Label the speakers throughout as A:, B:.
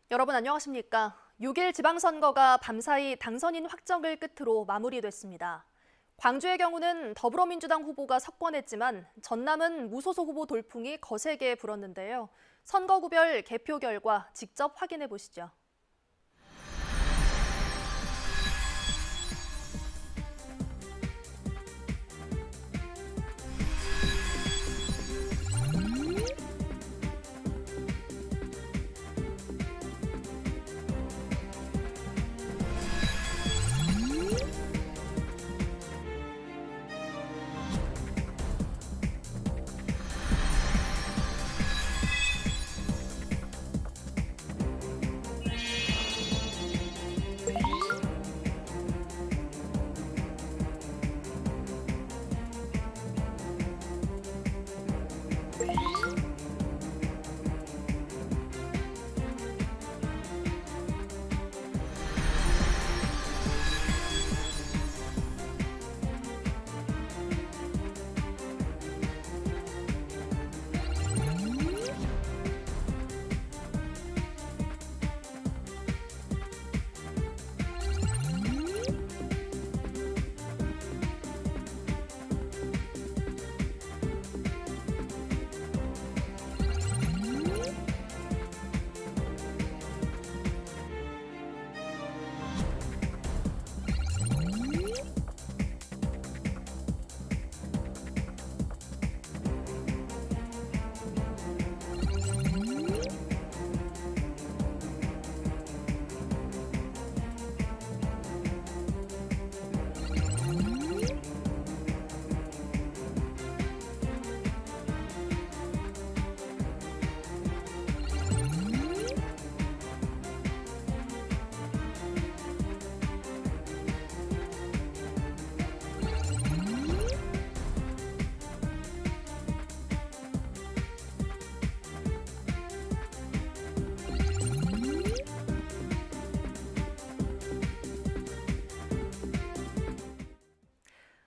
A: 여러분 안녕하십니까? 6일 지방선거가 밤사이 당선인 확정을 끝으로 마무리됐습니다. 광주의 경우는 더불어민주당 후보가 석권했지만 전남은 무소속 후보 돌풍이 거세게 불었는데요. 선거구별 개표 결과 직접 확인해 보시죠.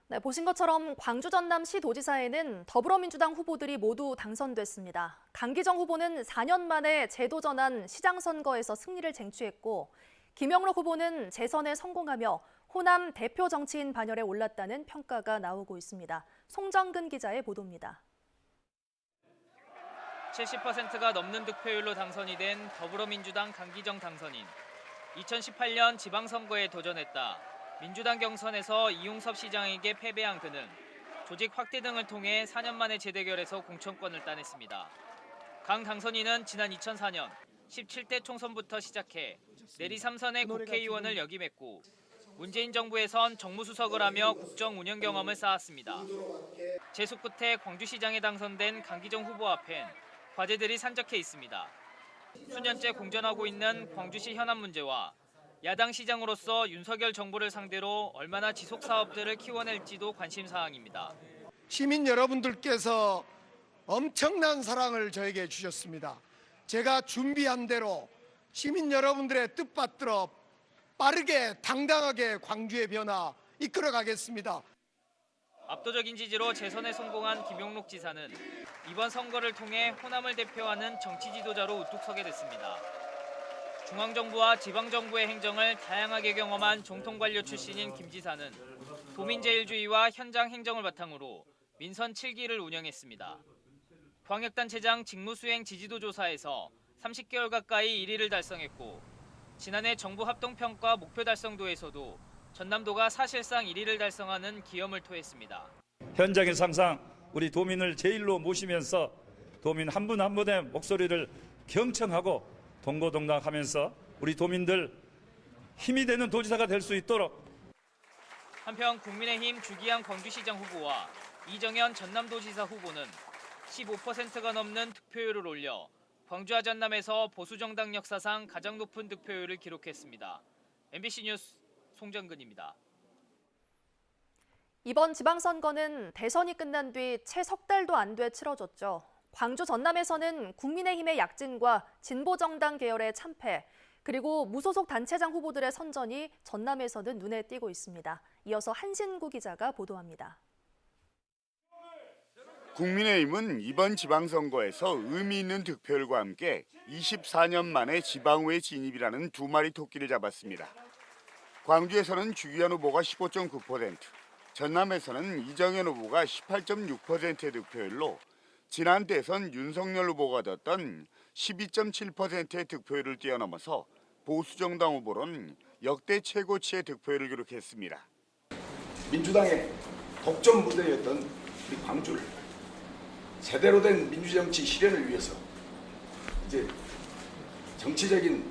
A: 네, 보신 것처럼 광주 전남 시도지사에는 더불어민주당 후보들이 모두 당선됐습니다. 강기정 후보는 4년 만에 제도 전환 시장 선거에서 승리를 쟁취했고, 김영록 후보는 재선에 성공하며 호남 대표 정치인 반열에 올랐다는 평가가 나오고 있습니다. 송정근 기자의 보도입니다.
B: 70%가 넘는 득표율로 당선이 된 더불어민주당 강기정 당선인. 2018년 지방선거에 도전했다. 민주당 경선에서 이용섭 시장에게 패배한 그는 조직 확대 등을 통해 4년 만에 재대결에서 공천권을 따냈습니다. 강 당선인은 지난 2004년 17대 총선부터 시작해 내리 3선의 국회의원을 역임했고 문재인 정부에선 정무수석을 하며 국정 운영 경험을 쌓았습니다. 재수 끝에 광주시장에 당선된 강기정 후보 앞엔 과제들이 산적해 있습니다. 수년째 공전하고 있는 광주시 현안 문제와 야당 시장으로서 윤석열 정부를 상대로 얼마나 지속 사업들을 키워낼지도 관심 사항입니다.
C: 시민 여러분들께서 엄청난 사랑을 저에게 주셨습니다. 제가 준비한 대로 시민 여러분들의 뜻받들어 빠르게 당당하게 광주의 변화 이끌어가겠습니다.
B: 압도적인 지지로 재선에 성공한 김용록 지사는 이번 선거를 통해 호남을 대표하는 정치 지도자로 우뚝 서게 됐습니다. 중앙정부와 지방정부의 행정을 다양하게 경험한 정통관료 출신인 김 지사는 도민제일주의와 현장 행정을 바탕으로 민선 7기를 운영했습니다. 광역단체장 직무수행 지지도 조사에서 30개월 가까이 1위를 달성했고 지난해 정부 합동평가 목표 달성도에서도 전남도가 사실상 1위를 달성하는 기염을 토했습니다.
D: 현장에서 항상 우리 도민을 제일로 모시면서 도민 한 분 한 분의 목소리를 경청하고 동고동락하면서 우리 도민들 힘이 되는 도지사가 될 수 있도록.
B: 한편 국민의힘 주기양 광주시장 후보와 이정현 전남도지사 후보는 15%가 넘는 득표율을 올려 광주와 전남에서 보수정당 역사상 가장 높은 득표율을 기록했습니다. MBC 뉴스 송정근입니다.
A: 이번 지방선거는 대선이 끝난 뒤 채 석 달도 안 돼 치러졌죠. 광주 전남에서는 국민의힘의 약진과 진보정당 계열의 참패, 그리고 무소속 단체장 후보들의 선전이 전남에서는 눈에 띄고 있습니다. 이어서 한신구 기자가 보도합니다.
E: 국민의힘은 이번 지방선거에서 의미 있는 득표율과 함께 24년 만에 지방의회 진입이라는 두 마리 토끼를 잡았습니다. 광주에서는 주기현 후보가 15.9%, 전남에서는 이정현 후보가 18.6%의 득표율로 지난 대선 윤석열 후보가 얻었던 12.7%의 득표율을 뛰어넘어서 보수정당 후보로는 역대 최고치의 득표율을 기록했습니다.
F: 민주당의 독점 부대였던 우리 광주를 제대로 된 민주정치 실현을 위해서 이제 정치적인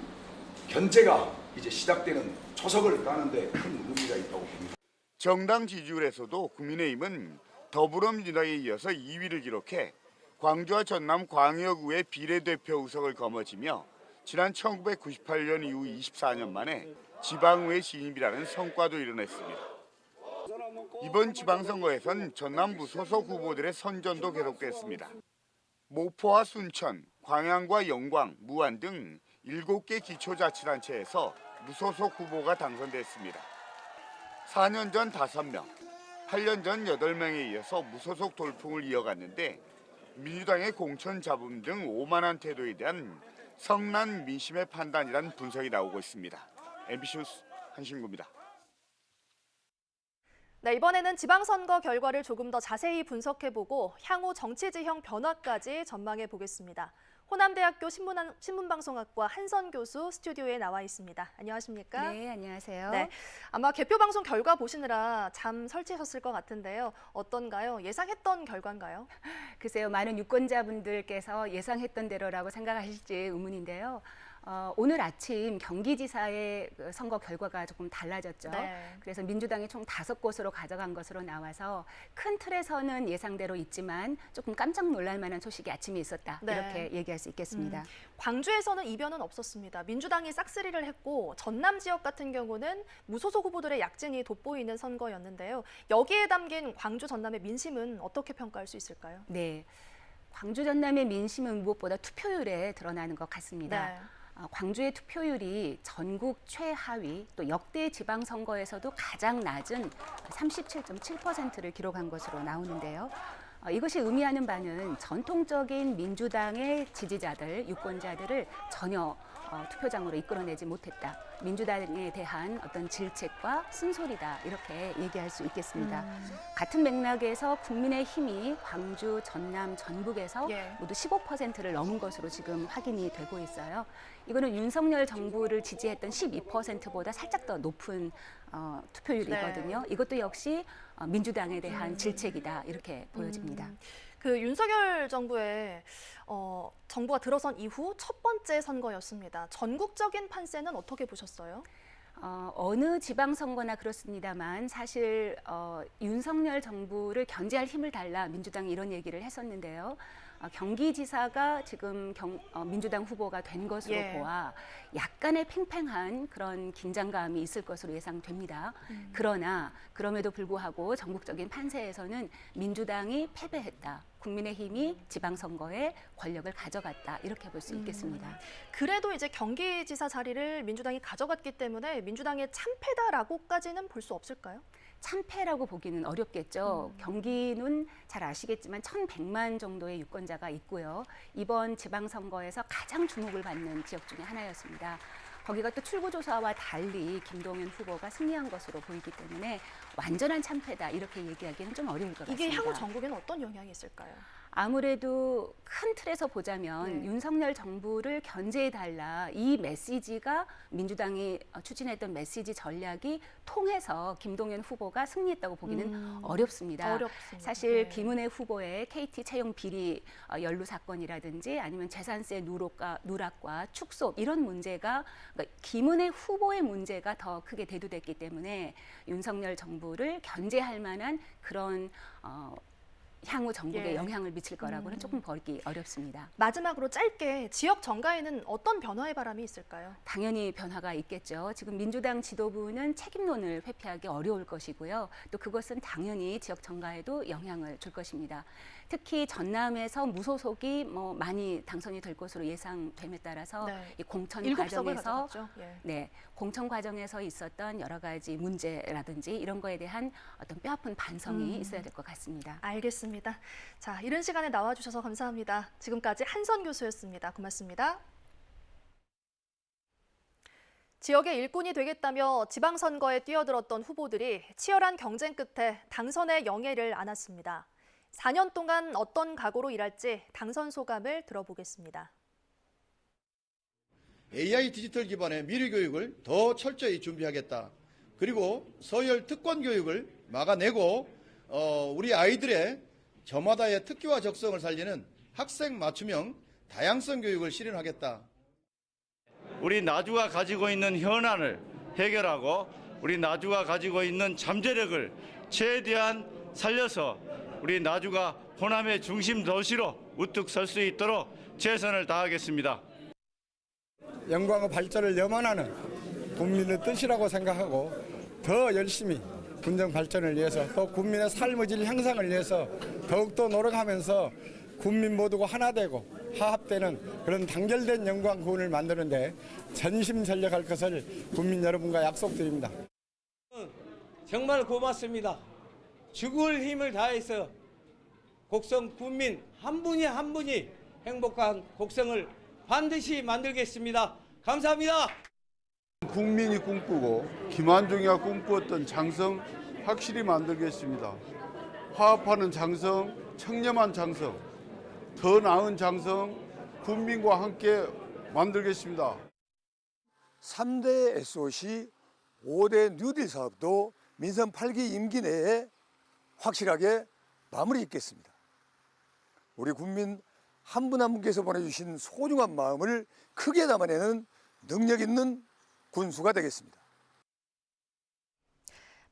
F: 견제가 이제 시작되는 초석을 까는데 큰 의미가 있다고 봅니다.
E: 정당 지지율에서도 국민의힘은 더불어민주당에 이어서 2위를 기록해 광주와 전남 광역의회 비례대표 의석을 거머쥐며 지난 1998년 이후 24년 만에 지방의회 진입이라는 성과도 이뤄냈습니다. 이번 지방선거에선 전남부 소속 후보들의 선전도 계속됐습니다. 모포와 순천, 광양과 영광, 무안 등 7개 기초자치단체에서 무소속 후보가 당선됐습니다. 4년 전 5명, 8년 전 8명에 이어서 무소속 돌풍을 이어갔는데 민주당의 공천 잡음 등 오만한 태도에 대한 성난 민심의 판단이란 분석이 나오고 있습니다. MBC 뉴스 한신구입니다.
A: 네, 이번에는 지방선거 결과를 조금 더 자세히 분석해보고 향후 정치 지형 변화까지 전망해 보겠습니다. 호남대학교 신문방송학과 한선 교수 스튜디오에 나와 있습니다. 안녕하십니까?
G: 네, 안녕하세요.
A: 네, 아마 개표방송 결과 보시느라 잠 설치셨을 것 같은데요. 어떤가요? 예상했던 결과인가요?
G: 글쎄요, 많은 유권자분들께서 예상했던 대로라고 생각하실지 의문인데요. 오늘 아침 경기지사의 선거 결과가 조금 달라졌죠.
A: 네.
G: 그래서 민주당이 총 5곳으로 가져간 것으로 나와서 큰 틀에서는 예상대로 있지만 조금 깜짝 놀랄 만한 소식이 아침에 있었다.
A: 네.
G: 이렇게 얘기할 수 있겠습니다.
A: 광주에서는 이변은 없었습니다. 민주당이 싹쓸이를 했고 전남 지역 같은 경우는 무소속 후보들의 약진이 돋보이는 선거였는데요. 여기에 담긴 광주 전남의 민심은 어떻게 평가할 수 있을까요?
G: 네, 광주 전남의 민심은 무엇보다 투표율에 드러나는 것 같습니다.
A: 네.
G: 광주의 투표율이 전국 최하위 또 역대 지방선거에서도 가장 낮은 37.7%를 기록한 것으로 나오는데요. 이것이 의미하는 바는 전통적인 민주당의 지지자들, 유권자들을 전혀 투표장으로 이끌어내지 못했다. 민주당에 대한 어떤 질책과 쓴소리다. 이렇게 얘기할 수 있겠습니다. 같은 맥락에서 국민의힘이 광주, 전남, 전북에서
A: 예.
G: 모두 15%를 넘은 것으로 지금 확인이 되고 있어요. 이거는 윤석열 정부를 지지했던 12%보다 살짝 더 높은 투표율이거든요.
A: 네.
G: 이것도 역시 민주당에 대한 질책이다. 이렇게 보여집니다.
A: 그 윤석열 정부의 정부가 들어선 이후 첫 번째 선거였습니다. 전국적인 판세는 어떻게 보셨어요?
G: 어느 지방선거나 그렇습니다만 사실 윤석열 정부를 견제할 힘을 달라 민주당이 이런 얘기를 했었는데요. 경기지사가 지금 민주당 후보가 된 것으로
A: 예.
G: 보아 약간의 팽팽한 그런 긴장감이 있을 것으로 예상됩니다. 그러나 그럼에도 불구하고 전국적인 판세에서는 민주당이 패배했다. 국민의힘이 지방선거에 권력을 가져갔다. 이렇게 볼 수 있겠습니다.
A: 그래도 이제 경기지사 자리를 민주당이 가져갔기 때문에 민주당의 참패다라고까지는 볼 수 없을까요?
G: 참패라고 보기는 어렵겠죠. 경기는 잘 아시겠지만 1,100만 정도의 유권자가 있고요. 이번 지방선거에서 가장 주목을 받는 지역 중에 하나였습니다. 거기가 또 출구조사와 달리 김동연 후보가 승리한 것으로 보이기 때문에 완전한 참패다 이렇게 얘기하기는 좀 어려울 것 같습니다.
A: 이게 향후 전국에는 어떤 영향이 있을까요?
G: 아무래도 큰 틀에서 보자면
A: 네.
G: 윤석열 정부를 견제해달라 이 메시지가 민주당이 추진했던 메시지 전략이 통해서 김동연 후보가 승리했다고 보기는 어렵습니다.
A: 어렵습니다.
G: 사실
A: 네.
G: 김은혜 후보의 KT 채용 비리 연루 사건이라든지 아니면 재산세 누락과 축소 이런 문제가 그러니까 김은혜 후보의 문제가 더 크게 대두됐기 때문에 윤석열 정부를 견제할 만한 그런 향후 전국에
A: 예.
G: 영향을 미칠 거라고는 조금 보기 어렵습니다.
A: 마지막으로 짧게 지역 정가에는 어떤 변화의 바람이 있을까요?
G: 당연히 변화가 있겠죠. 지금 민주당 지도부는 책임론을 회피하기 어려울 것이고요. 또 그것은 당연히 지역 정가에도 영향을 줄 것입니다. 특히 전남에서 무소속이 많이 당선이 될 것으로 예상됨에 따라서
A: 네.
G: 이 공천
A: 7석을
G: 과정에서
A: 가져갔죠. 예.
G: 네, 공천 과정에서 있었던 여러 가지 문제라든지 이런 거에 대한 어떤 뼈아픈 반성이 있어야 될 것 같습니다.
A: 알겠습니다. 자, 이른 시간에 나와주셔서 감사합니다. 지금까지 한선 교수였습니다. 고맙습니다. 지역의 일꾼이 되겠다며 지방선거에 뛰어들었던 후보들이 치열한 경쟁 끝에 당선의 영예를 안았습니다. 4년 동안 어떤 각오로 일할지 당선 소감을 들어보겠습니다.
H: AI 디지털 기반의 미래 교육을 더 철저히 준비하겠다. 그리고 서열 특권 교육을 막아내고 우리 아이들의 저마다의 특기와 적성을 살리는 학생 맞춤형 다양성 교육을 실현하겠다.
I: 우리 나주가 가지고 있는 현안을 해결하고 우리 나주가 가지고 있는 잠재력을 최대한 살려서 우리 나주가 호남의 중심 도시로 우뚝 설 수 있도록 최선을 다하겠습니다.
J: 영광과 발전을 염원하는 국민의 뜻이라고 생각하고 더 열심히 군정 발전을 위해서 또 국민의 삶의 질 향상을 위해서 더욱더 노력하면서 국민 모두가 하나 되고 화합되는 그런 단결된 영광 구원을 만드는데 전심전력할 것을 국민 여러분과 약속드립니다.
K: 정말 고맙습니다. 죽을 힘을 다해서 곡성 군민 한 분이 한 분이 행복한 곡성을 반드시 만들겠습니다. 감사합니다.
L: 국민이 꿈꾸고 김한중이가 꿈꾸었던 장성 확실히 만들겠습니다. 화합하는 장성, 청렴한 장성, 더 나은 장성, 국민과 함께 만들겠습니다.
M: 3대 SOC, 5대 뉴딜 사업도 민선 8기 임기 내에 확실하게 마무리 짓겠습니다. 우리 국민 한 분 한 분께서 보내주신 소중한 마음을 크게 담아내는 능력 있는 군수가 되겠습니다.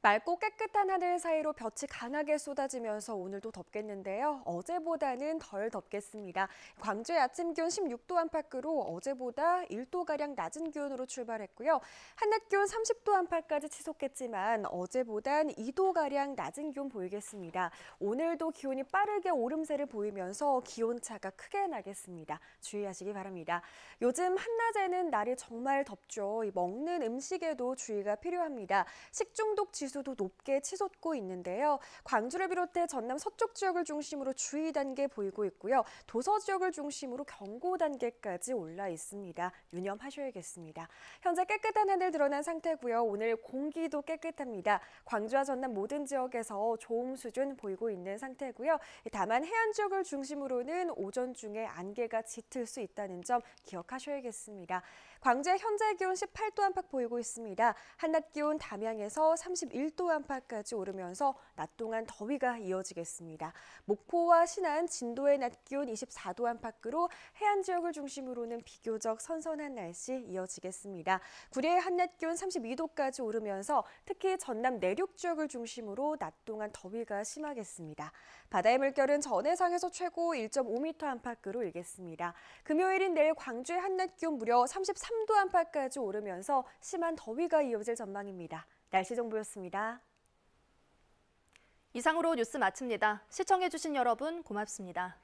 N: 맑고 깨끗한 하늘 사이로 볕이 강하게 쏟아지면서 오늘도 덥겠는데요. 어제보다는 덜 덥겠습니다. 광주의 아침 기온 16도 안팎으로 어제보다 1도가량 낮은 기온으로 출발했고요. 한낮 기온 30도 안팎까지 치솟겠지만 어제보단 2도가량 낮은 기온 보이겠습니다. 오늘도 기온이 빠르게 오름세를 보이면서 기온차가 크게 나겠습니다. 주의하시기 바랍니다. 요즘 한낮에는 날이 정말 덥죠. 먹는 음식에도 주의가 필요합니다. 식중독 지수도 높게 치솟고 있는데요. 광주를 비롯해 전남 서쪽 지역을 중심으로 주의 단계 보이고 있고요. 도서 지역을 중심으로 경고 단계까지 올라 있습니다. 유념하셔야겠습니다. 현재 깨끗한 하늘 드러난 상태고요. 오늘 공기도 깨끗합니다. 광주와 전남 모든 지역에서 좋음 수준 보이고 있는 상태고요. 다만 해안 지역을 중심으로는 오전 중에 안개가 짙을 수 있다는 점 기억하셔야겠습니다. 광주의 현재 기온 18도 안팎 보이고 있습니다. 한낮 기온 담양에서 31도 안팎까지 오르면서 낮 동안 더위가 이어지겠습니다. 목포와 신안, 진도의 낮 기온 24도 안팎으로 해안 지역을 중심으로는 비교적 선선한 날씨 이어지겠습니다. 구리의 한낮 기온 32도까지 오르면서 특히 전남 내륙 지역을 중심으로 낮 동안 더위가 심하겠습니다. 바다의 물결은 전해상에서 최고 1.5m 안팎으로 일겠습니다. 금요일인 내일 광주의 한낮 기온 무려 33도 안팎까지 오르면서 심한 더위가 이어질 전망입니다. 날씨 정보였습니다.
A: 이상으로 뉴스 마칩니다. 시청해주신 여러분 고맙습니다.